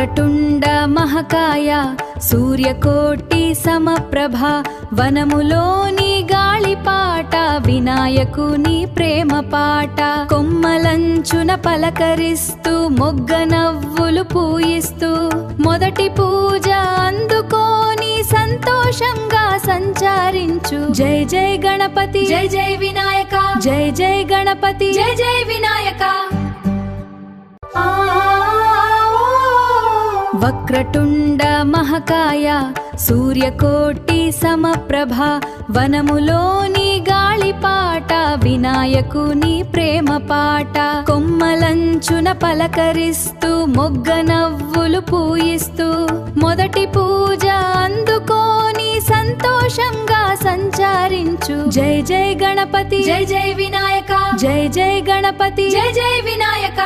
వక్రతుండ మహాకాయ సూర్యకోటి సమప్రభ వనములోని గాళిపాట వినాయకుని ప్రేమ పాట కొమ్మలంచున పలకరిస్తూ మొగ్గ నవ్వులు పూయిస్తూ మొదటి పూజ అందుకోని సంతోషంగా సంచారించు జై జై గణపతి జై జై వినాయక జై జై గణపతి జై జై వినాయక వక్రతుండ మహాకాయ సూర్యకోటి సమప్రభ వనములోని గాళిపాట వినాయకుని ప్రేమ పాట కొమ్మలంచున పలకరిస్తూ మొగ్గ నవ్వులు పూయిస్తూ మొదటి పూజ అందుకోని సంతోషంగా సంచారించు జై జై గణపతి జై జై వినాయక జై జై గణపతి జై జై వినాయక